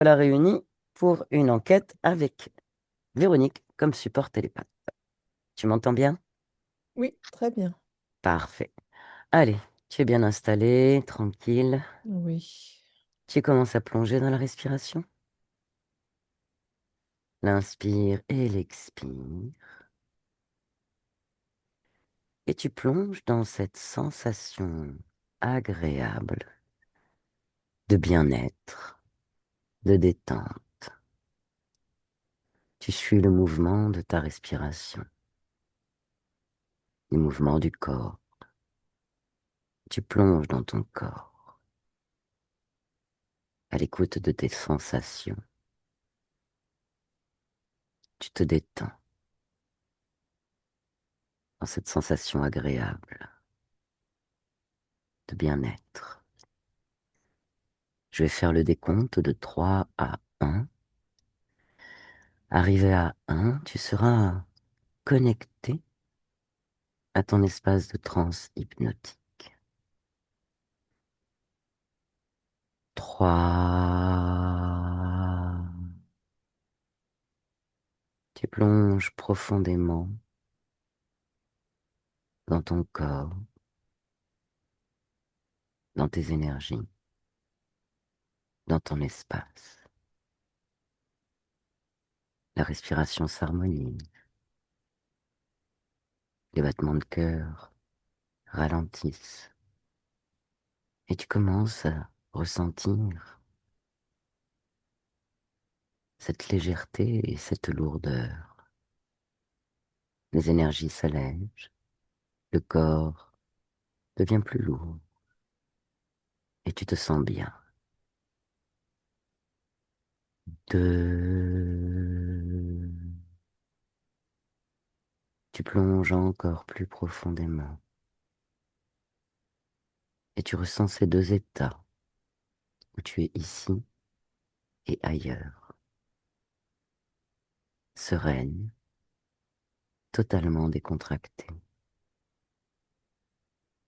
Voilà réunis pour une enquête avec Véronique comme support télépathe. Tu m'entends bien? Oui, très bien. Parfait. Allez, tu es bien installé, tranquille. Oui. Tu commences à plonger dans la respiration. L'inspire et l'expire. Et tu plonges dans cette sensation agréable de bien-être, de détente. Tu suis le mouvement de ta respiration, les mouvements du corps. Tu plonges dans ton corps, à l'écoute de tes sensations. Tu te détends dans cette sensation agréable de bien-être. Je vais faire le décompte de 3 à 1. Arrivé à 1, tu seras connecté à ton espace de transe hypnotique. 3. Tu plonges profondément dans ton corps, dans tes énergies, dans ton espace. La respiration s'harmonise, les battements de cœur ralentissent et tu commences à ressentir cette légèreté et cette lourdeur. Les énergies s'allègent, le corps devient plus lourd et tu te sens bien. 2. Tu plonges encore plus profondément et tu ressens ces deux états où tu es ici et ailleurs, sereine, totalement décontractée.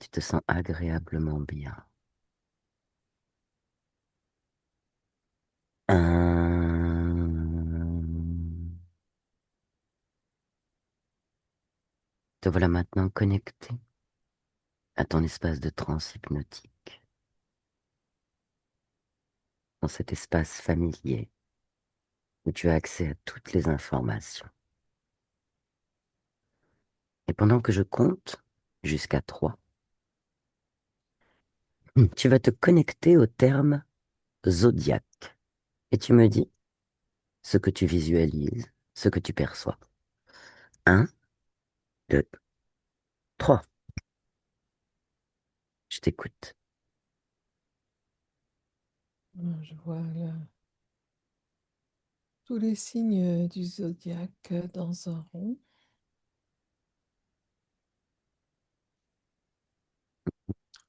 Tu te sens agréablement bien. 1. Te voilà maintenant connecté à ton espace de transe hypnotique, dans cet espace familier où tu as accès à toutes les informations. Et pendant que je compte jusqu'à 3, tu vas te connecter au terme zodiaque et tu me dis ce que tu visualises, ce que tu perçois. 1, 2, 3. Je t'écoute. Je vois tous les signes du zodiaque dans un rond.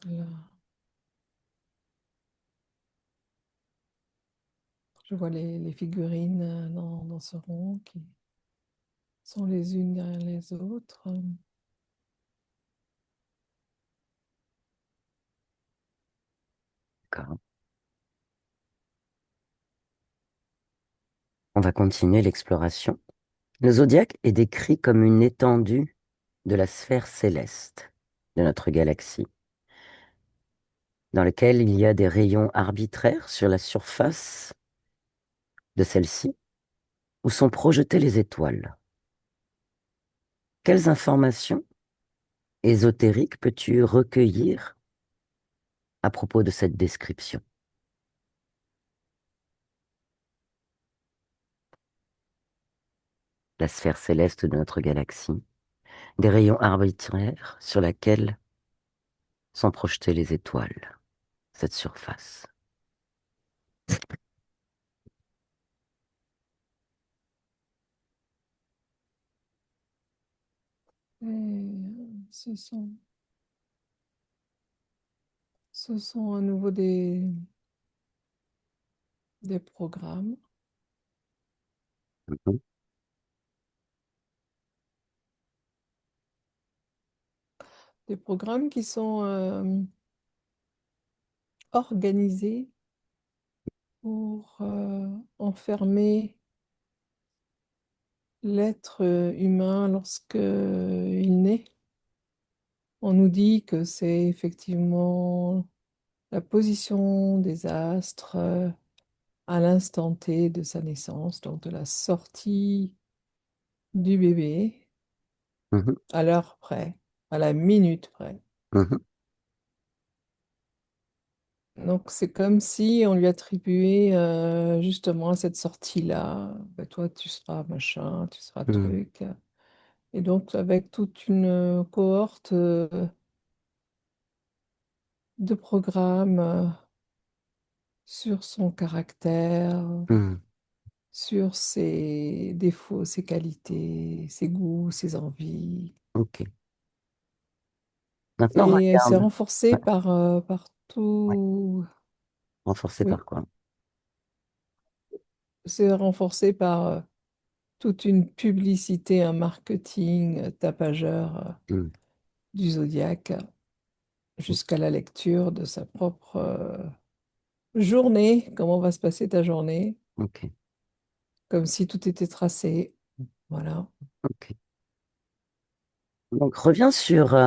Là, je vois les figurines dans ce rond qui sont les unes derrière les autres. D'accord. On va continuer l'exploration. Le zodiaque est décrit comme une étendue de la sphère céleste de notre galaxie, dans lequel il y a des rayons arbitraires sur la surface de celle-ci, où sont projetées les étoiles. Quelles informations ésotériques peux-tu recueillir à propos de cette description? La sphère céleste de notre galaxie, des rayons arbitraires sur laquelle sont projetées les étoiles, cette surface. Et ce sont à nouveau des programmes. Mhm. Des programmes qui sont organisés pour enfermer l'être humain lorsque il naît. On nous dit que c'est effectivement la position des astres à l'instant T de sa naissance, donc de la sortie du bébé, Mhm, à l'heure près, à la minute près. mhm, Donc c'est comme si on lui attribuait justement à cette sortie-là, ben, toi tu seras machin, tu seras mhm, truc. Et donc avec toute une cohorte de programmes sur son caractère, mhm. sur ses défauts, ses qualités, ses goûts, ses envies. Ok. Maintenant, Et c'est regarde. renforcé Ouais, par ouais. tout, Renforcé par oui, quoi? c'est renforcé par toute une publicité, un marketing tapageur Mhm, du zodiaque jusqu'à la lecture de sa propre journée, comment va se passer ta journée, ok, comme si tout était tracé. Voilà. ok. Donc, reviens sur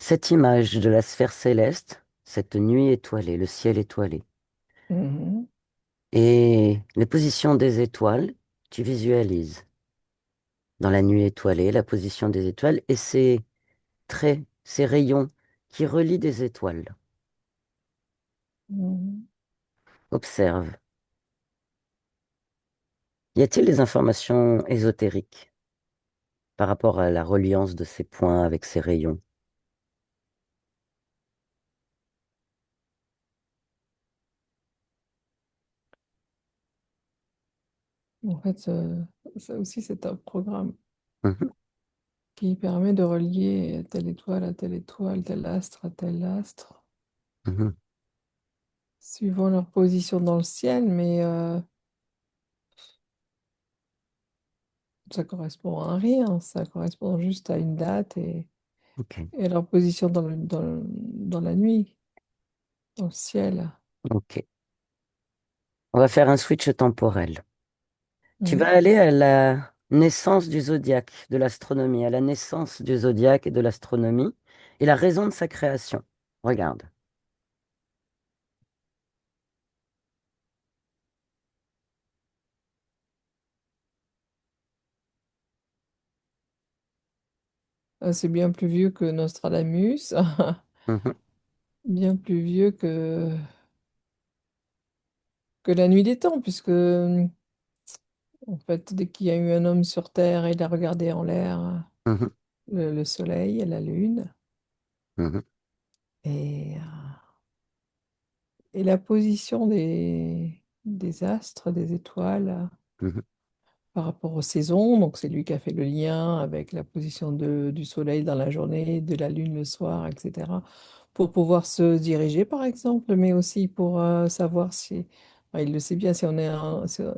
cette image de la sphère céleste, cette nuit étoilée, le ciel étoilé, Mhm. et les positions des étoiles, tu visualises dans la nuit étoilée la position des étoiles et ces traits, ces rayons qui relient des étoiles. Mhm. Observe. Y a-t-il des informations ésotériques par rapport à la reliance de ces points avec ces rayons? En fait, ça aussi, c'est un programme Mhm, qui permet de relier telle étoile à telle étoile, tel astre à tel astre, mhm, suivant leur position dans le ciel, mais ça correspond à rien, ça correspond juste à une date ok, et à leur position dans la nuit, dans le ciel. ok. On va faire un switch temporel. Tu vas Mhm. aller à la naissance du zodiaque, de l'astronomie, à la naissance du zodiaque et de l'astronomie, et la raison de sa création. Regarde. C'est bien plus vieux que Nostradamus, Mhm, bien plus vieux que la nuit des temps, puisque en fait, dès qu'il y a eu un homme sur Terre, il a regardé en l'air mhm, le soleil et la lune. mhm, Et la position des astres, des étoiles mhm, par rapport aux saisons. Donc, c'est lui qui a fait le lien avec la position du soleil dans la journée, de la lune le soir, etc. Pour pouvoir se diriger, par exemple, mais aussi pour savoir si, enfin, il le sait bien si on est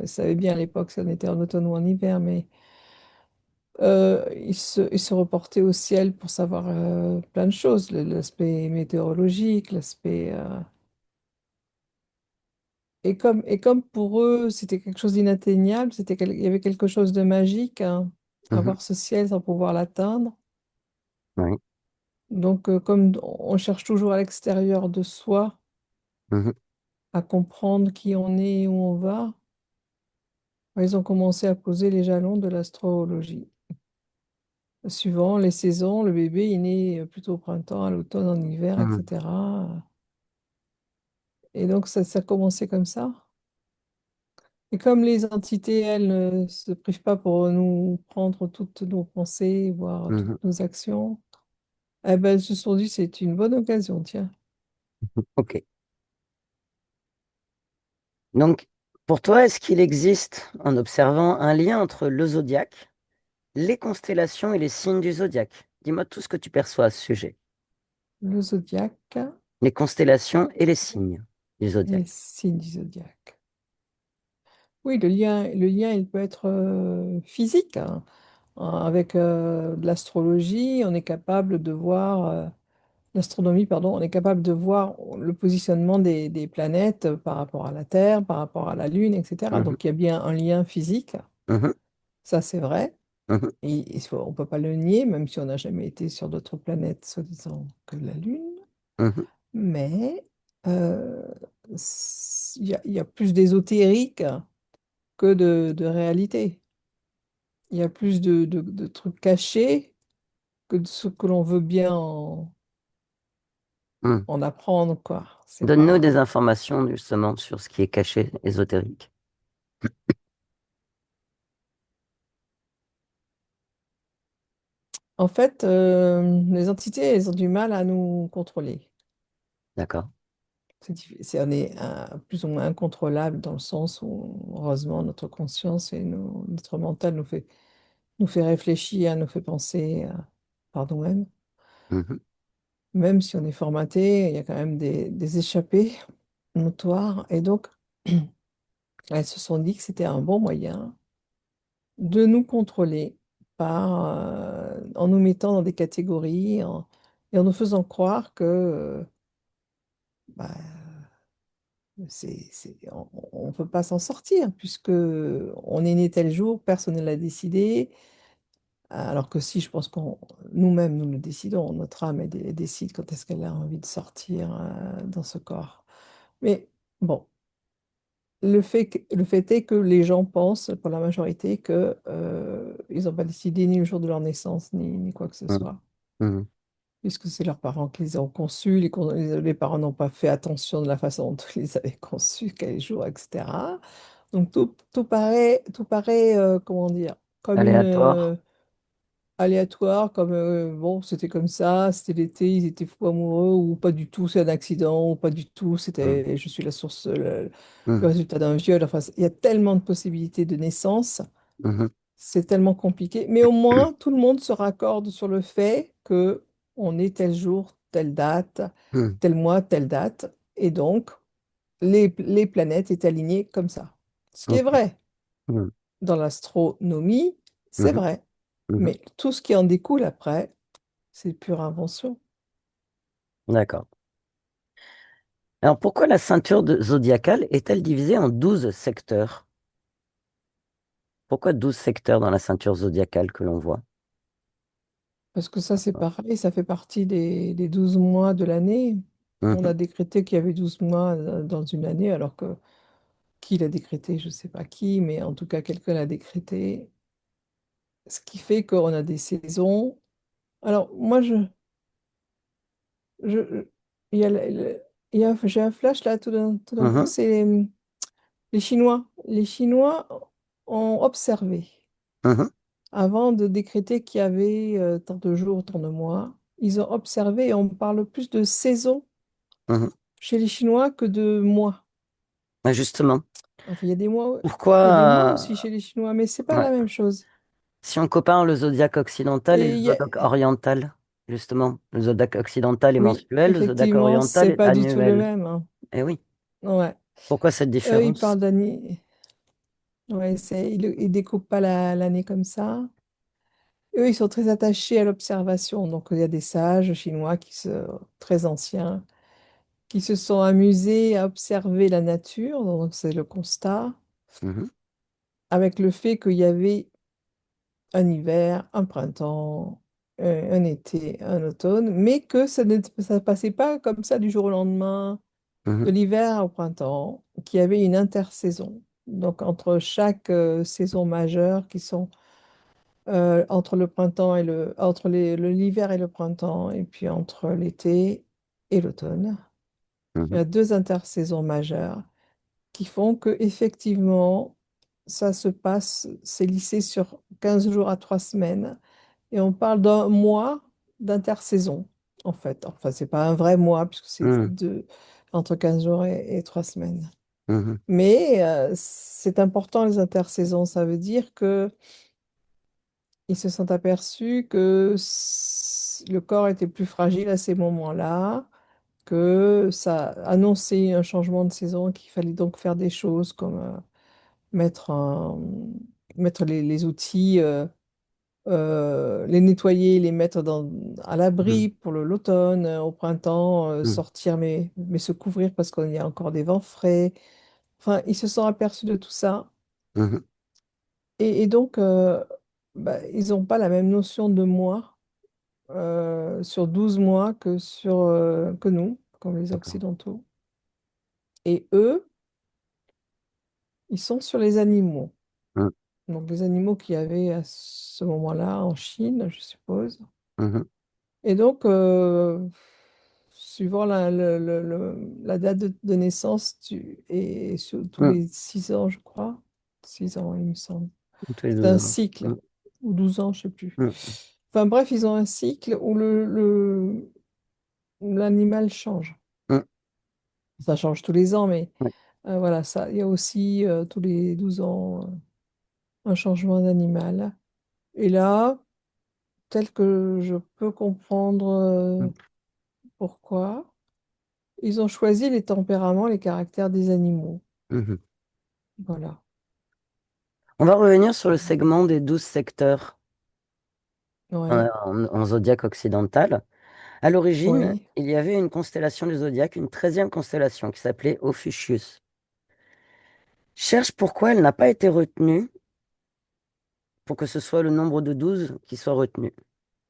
il savait bien à l'époque si on était en automne ou en hiver, mais il se reportait au ciel pour savoir plein de choses, l'aspect météorologique, l'aspect et comme pour eux, c'était quelque chose d'inatteignable, il y avait quelque chose de magique à mhm. voir ce ciel sans pouvoir l'atteindre. Oui, Donc, comme on cherche toujours à l'extérieur de soi mhm, à comprendre qui on est et où on va, ils ont commencé à poser les jalons de l'astrologie. Suivant les saisons, le bébé est né plutôt au printemps, à l'automne, en hiver, mhm, etc. Et donc, ça a commencé comme ça. Et comme les entités, elles, ne se privent pas pour nous prendre toutes nos pensées, voire toutes mhm. nos actions, eh ben, elles se sont dit, c'est une bonne occasion, tiens. Ok. Donc, pour toi, est-ce qu'il existe, en observant, un lien entre le zodiaque, les constellations et les signes du zodiaque? Dis-moi tout ce que tu perçois à ce sujet. Le zodiaque Les constellations et les signes du et les zodiaque. signes du zodiaque. Oui, le lien, il peut être physique, hein. Avec de l'astrologie, on est capable de voir l'astronomie, pardon, on est capable de voir le positionnement des planètes par rapport à la Terre, par rapport à la Lune, etc. Mhm, Donc il y a bien un lien physique, mhm, ça c'est vrai. mhm, Et on ne peut pas le nier, même si on n'a jamais été sur d'autres planètes, soi-disant, que la Lune. mhm, Mais euh, il y a plus d'ésotérique que de réalité. Il y a plus de trucs cachés que de ce que l'on veut bien mhm. en apprendre, quoi. C'est Donne-nous pas... des informations justement sur ce qui est caché, ésotérique. En fait, les entités, elles ont du mal à nous contrôler. D'accord. On est plus ou moins incontrôlable dans le sens où, heureusement, notre conscience et notre mental nous fait réfléchir, nous fait penser par nous-mêmes. Mhm, Même si on est formaté, il y a quand même des échappées notoires. Et donc, elles se sont dit que c'était un bon moyen de nous contrôler en nous mettant dans des catégories et en nous faisant croire que bah, on ne peut pas s'en sortir puisque on est né tel jour, personne ne l'a décidé. Alors que si, je pense qu'on nous-mêmes, nous le décidons, notre âme, elle décide quand est-ce qu'elle a envie de sortir dans ce corps. Mais bon, le fait est que les gens pensent, pour la majorité, que ils n'ont pas décidé ni le jour de leur naissance, ni quoi que ce mhm, soit. mhm, Puisque c'est leurs parents qui les ont conçus, les parents n'ont pas fait attention de la façon dont ils les avaient conçus, quel jour, etc. Donc tout paraît comment dire, comme une Aléatoire. aléatoire, comme bon, c'était comme ça, c'était l'été, ils étaient fous amoureux, ou pas du tout, c'est un accident, ou pas du tout, Mhm, c'était je suis la source, le mhm, résultat d'un viol. Enfin, il y a tellement de possibilités de naissance, mhm, c'est tellement compliqué. Mais au moins, tout le monde se raccorde sur le fait que on est tel jour, telle date, mhm. tel mois, telle date, et donc les planètes est alignées comme ça. Ce qui est Ok. vrai Mhm, dans l'astronomie, c'est mhm, vrai. mhm. Mais tout ce qui en découle après, c'est pure invention. D'accord. Alors pourquoi la zodiacale est-elle divisée en 12 secteurs? Pourquoi 12 secteurs dans la ceinture zodiacale que l'on voit? Parce que ça, c'est pareil, ça fait partie des 12 mois de l'année. On Mhm, a décrété qu'il y avait 12 mois dans une année, alors que qui l'a décrété, je ne sais pas qui, mais en tout cas, quelqu'un l'a décrété. Ce qui fait qu'on a des saisons. Alors, moi, je- il y a, j'ai un flash là, tout d'un coup, mhm, c'est les Chinois. Les Chinois ont observé. mhm, Avant de décréter qu'il y avait tant de jours, tant de mois, ils ont observé et on parle plus de saison mhm. chez les Chinois que de mois. Ah, justement, Enfin, il y a des mois aussi pourquoi, chez les Chinois, mais c'est pas ouais, la même chose. si on compare le zodiaque occidental et Et le il y a- zodiaque oriental, justement, le zodiaque occidental est oui, mensuel, le zodiaque effectivement, oriental c'est est pas du tout le annuel. même, hein. Eh oui, Ouais. pourquoi cette Eux, ils différence? parlent d'année. Ouais, ils découpent pas l'année comme ça. Eux, ils sont très attachés à l'observation. Donc, il y a des sages chinois très anciens qui se sont amusés à observer la nature. Donc, c'est le constat Mhm, avec le fait qu'il y avait un hiver, un printemps, un été, un automne, mais que ça passait pas comme ça du jour au lendemain, de mhm, l'hiver au printemps, qu'il y avait une intersaison. Donc, entre chaque saison majeure qui sont entre le printemps et l'hiver et le printemps, et puis entre l'été et l'automne. Il y mhm, a deux intersaisons majeures qui font que effectivement, ça se passe, c'est lissé sur 15 jours à 3 semaines, et on parle d'un mois d'intersaison, en fait. Enfin, c'est pas un vrai mois, puisque mhm, entre 15 jours et 3 semaines. mhm, Mais c'est important, les intersaisons. Ça veut dire que ils se sont aperçus que le corps était plus fragile à ces moments-là, que ça annonçait un changement de saison, qu'il fallait donc faire des choses comme mettre, mettre les outils les nettoyer, les mettre à l'abri Mhm. pour l'automne, au printemps, Mhm. sortir mais se couvrir parce qu'il y a encore des vents frais. Enfin, ils se sont aperçus de tout ça. Mhm. Et donc, bah, ils n'ont pas la même notion de mois sur 12 mois que nous, comme les D'accord. Occidentaux. Et eux, ils sont sur les animaux. Mhm. Donc, les animaux qu'il y avait à ce moment-là en Chine, je suppose. Mhm. Et donc, suivant la date de naissance, et sur tous Mhm. les 6 ans, je crois, 6 ans, il me semble, Tous les c'est 12 un ans. cycle, Mhm. ou 12 ans, je sais plus. Mhm. Enfin bref, ils ont un cycle où l'animal change. Mhm. Ça change tous les ans, mais Ouais. voilà, ça, il y a aussi tous les 12 ans un changement d'animal. Et là, tel que je peux comprendre Mhm. pourquoi, ils ont choisi les tempéraments, les caractères des animaux. Mhm. Voilà. On va revenir sur le segment des 12 secteurs Ouais, en zodiaque occidental. À l'origine, oui. il y avait une constellation du zodiaque, une 13e constellation qui s'appelait Ophiuchus. Cherche pourquoi elle n'a pas été retenue pour que ce soit le nombre de 12 qui soit retenu.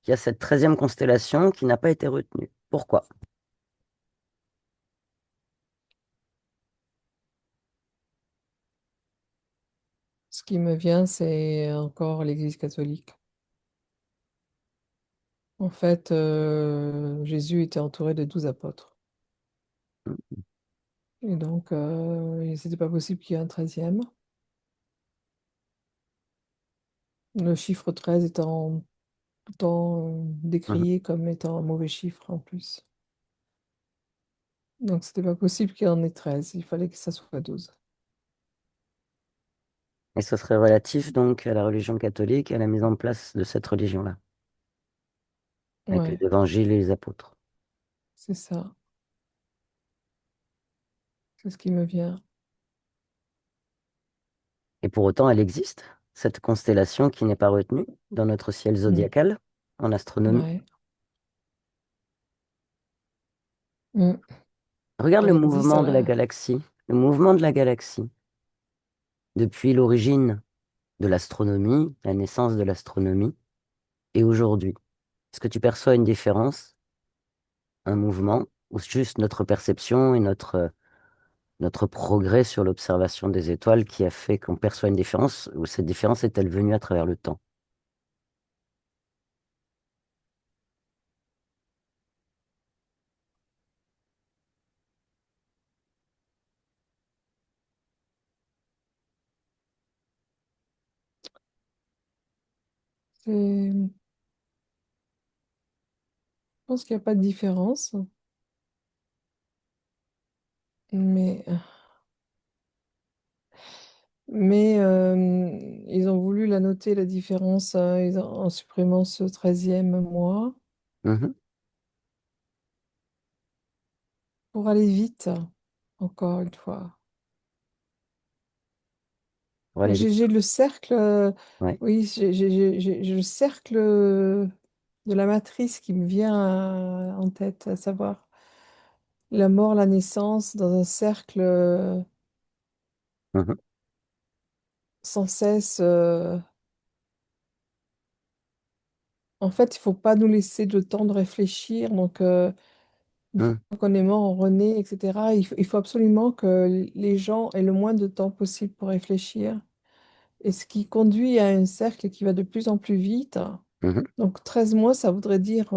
Il y a cette 13e constellation qui n'a pas été retenue. Pourquoi? Ce qui me vient, c'est encore l'Église catholique. En fait, Jésus était entouré de 12 apôtres. Et donc, c'était pas possible qu'il y ait un 13e. Le chiffre 13 étant Mhm. décrié comme étant un mauvais chiffre en plus. Donc, c'était pas possible qu'il y en ait 13. Il fallait que ça soit 12. Et ce serait relatif donc à la religion catholique et à la mise en place de cette religion-là, avec les Ouais, évangiles et les apôtres. c'est ça. C'est ce qui me vient. Et pour autant, elle existe, cette constellation qui n'est pas retenue dans notre ciel Mm. zodiacal en astronomie. Ouais. Mm. Regarde le Elle existe mouvement de la là. galaxie, le mouvement de la galaxie depuis l'origine de l'astronomie, la naissance de l'astronomie, et aujourd'hui. Est-ce que tu perçois une différence, un mouvement, ou juste notre perception et notre progrès sur l'observation des étoiles qui a fait qu'on perçoit une différence, ou cette différence est-elle venue à travers le temps? Je pense qu'il n'y a pas de différence, mais, mais ils ont voulu la noter, la différence, en supprimant ce 13e mois Mhm. pour aller vite, encore une fois. Pour aller vite. J'ai le cercle, Ouais. oui, j'ai le cercle de la matrice qui me vient en tête, à savoir la mort, la naissance, dans un cercle Mhm. sans cesse. En fait, il faut pas nous laisser le temps de réfléchir. Donc, une fois Mhm. qu'on est mort, on renaît, etc. Il faut absolument que les gens aient le moins de temps possible pour réfléchir. Et ce qui conduit à un cercle qui va de plus en plus vite. Mhm. Donc 13 mois, ça voudrait dire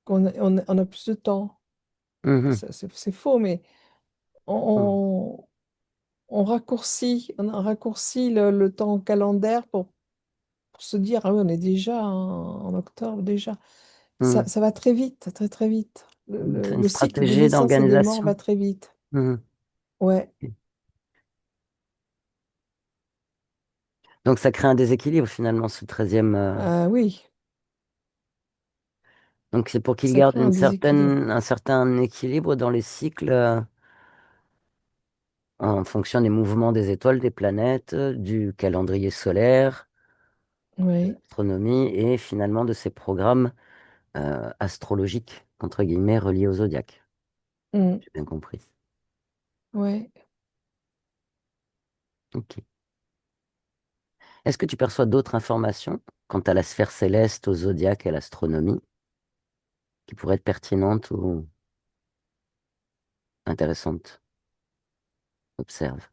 on a plus de temps. Mhm. C'est faux, mais Mhm. on, on a raccourci le temps calendaire pour se dire, ah oui, on est déjà en octobre, déjà. Mhm. Ça va très vite, très très vite. Une Le cycle des stratégie naissances et des morts d'organisation. va très vite. Mhm. Ouais. Donc ça crée un déséquilibre finalement, ce 13e. Ah oui, Donc c'est pour qu'il ça garde crée un déséquilibre. un certain équilibre dans les cycles en fonction des mouvements des étoiles, des planètes, du calendrier solaire. de Oui. l'astronomie et finalement de ces programmes astrologiques, entre guillemets, reliés au zodiaque. Mm. J'ai bien compris. Ouais. Ok. Est-ce que tu perçois d'autres informations quant à la sphère céleste, au zodiaque et à l'astronomie qui pourraient être pertinentes ou intéressantes? Observe.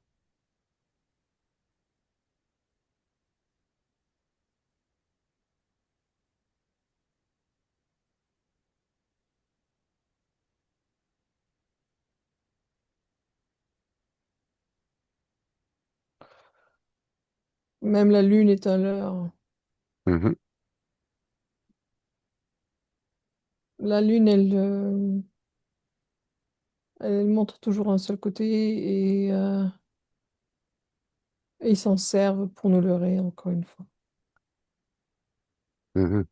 Même la lune est un leurre. Mhm, La lune, elle montre toujours un seul côté et ils s'en servent pour nous leurrer, encore une fois. mhm.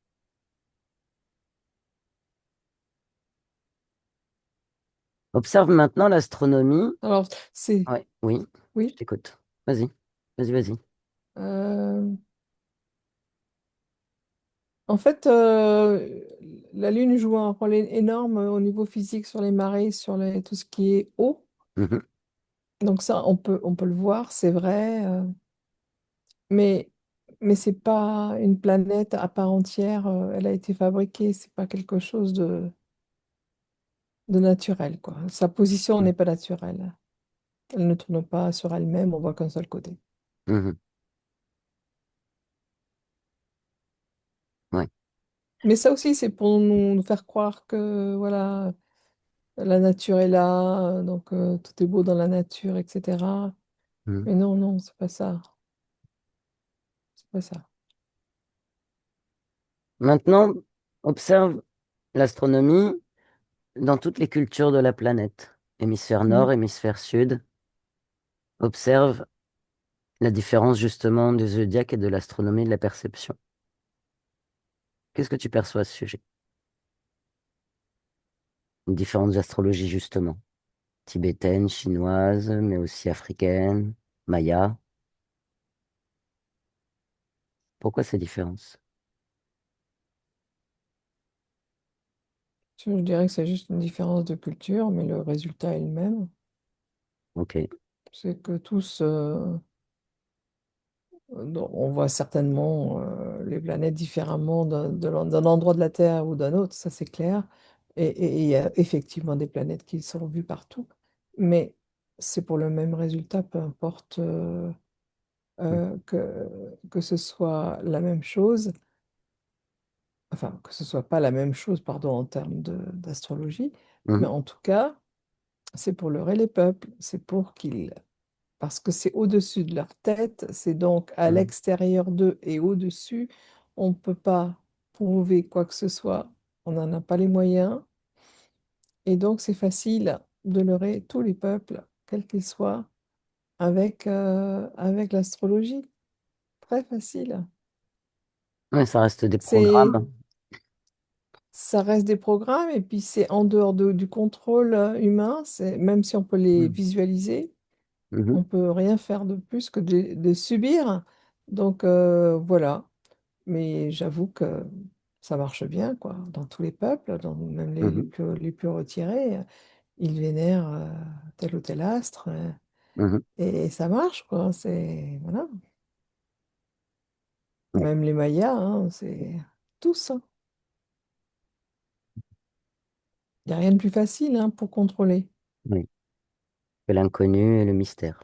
Observe maintenant l'astronomie. Alors, c'est... Ouais, oui, je Oui. t'écoute. Vas-y, vas-y, vas-y. euh, En fait, la Lune joue un rôle énorme au niveau physique sur les marées, tout ce qui est eau. Mhm, Donc ça, on peut le voir, c'est vrai. Mais, mais c'est pas une planète à part entière. Elle a été fabriquée. C'est pas quelque chose de naturel, quoi. Sa position n'est pas naturelle. Elle ne tourne pas sur elle-même. On voit qu'un seul côté. mhm, ouais, Mais ça aussi, c'est pour nous faire croire que voilà, la nature est là, donc tout est beau dans la nature, etc. mhm. Mais non, non, c'est pas ça. C'est pas ça. Maintenant, observe l'astronomie dans toutes les cultures de la planète. Hémisphère Mm. nord, hémisphère sud. Observe la différence justement du zodiaque et de l'astronomie de la perception. Qu'est-ce que tu perçois à ce sujet? Une différence d'astrologie justement. Tibétaine, chinoise, mais aussi africaine, maya. Pourquoi ces différences? Je dirais que c'est juste une différence de culture, mais le résultat est le même. Ok. C'est que tous, on voit certainement les planètes différemment d'un endroit de la Terre ou d'un autre, ça c'est clair. Et il y a effectivement des planètes qui sont vues partout. Mais c'est pour le même résultat, peu importe que ce soit la même chose, enfin, que ce soit pas la même chose, pardon, en termes d'astrologie, mais Mhm, en tout cas, c'est pour leurrer les peuples, c'est pour qu'ils... Parce que c'est au-dessus de leur tête, c'est donc à mhm, l'extérieur d'eux et au-dessus, on ne peut pas prouver quoi que ce soit, on n'en a pas les moyens, et donc c'est facile de leurrer tous les peuples, quels qu'ils soient, avec l'astrologie. Très facile. ouais, ça reste des C'est programmes. Ça reste des programmes et puis c'est en dehors du contrôle humain. Même si on peut les Mhm, visualiser, mhm, on peut rien faire de plus que de subir. Donc voilà. Mais j'avoue que ça marche bien, quoi. Dans tous les peuples, même mhm, les plus retirés, ils vénèrent tel ou tel astre mhm. et ça marche, quoi. Voilà. Ouais, Même les Mayas, hein, c'est tous, hein. Il n'y a rien de plus facile, hein, pour contrôler. oui. Que l'inconnu et le mystère.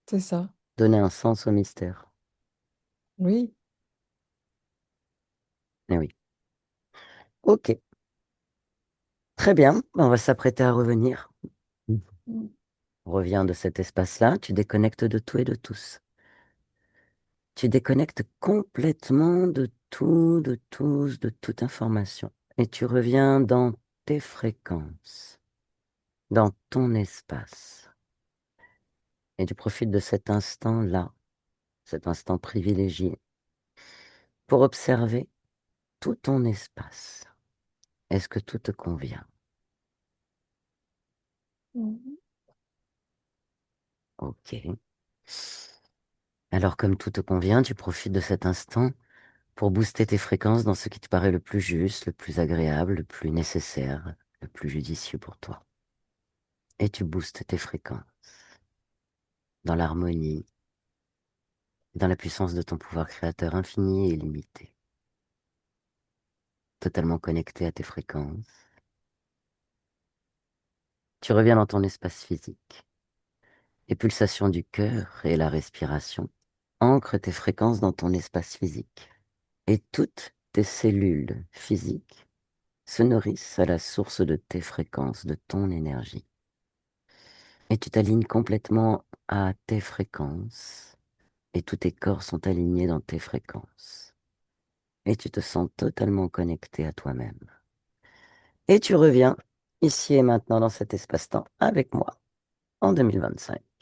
C'est ça. Donner un sens au mystère. Oui. Eh oui. Ok, très bien. On va s'apprêter à revenir. On revient de cet espace-là. Tu déconnectes de tout et de tous. Tu déconnectes complètement de tout, de tous, de toute information. Et tu reviens dans tes fréquences, dans ton espace. Et tu profites de cet instant-là, cet instant privilégié, pour observer tout ton espace. Est-ce que tout te convient? Mhm. Ok. Alors, comme tout te convient, tu profites de cet instant pour booster tes fréquences dans ce qui te paraît le plus juste, le plus agréable, le plus nécessaire, le plus judicieux pour toi. Et tu boostes tes fréquences dans l'harmonie, dans la puissance de ton pouvoir créateur infini et illimité, totalement connecté à tes fréquences. Tu reviens dans ton espace physique. Les pulsations du cœur et la respiration ancrent tes fréquences dans ton espace physique. Et toutes tes cellules physiques se nourrissent à la source de tes fréquences, de ton énergie. Et tu t'alignes complètement à tes fréquences. Et tous tes corps sont alignés dans tes fréquences. Et tu te sens totalement connecté à toi-même. Et tu reviens ici et maintenant dans cet espace-temps avec moi en 2025.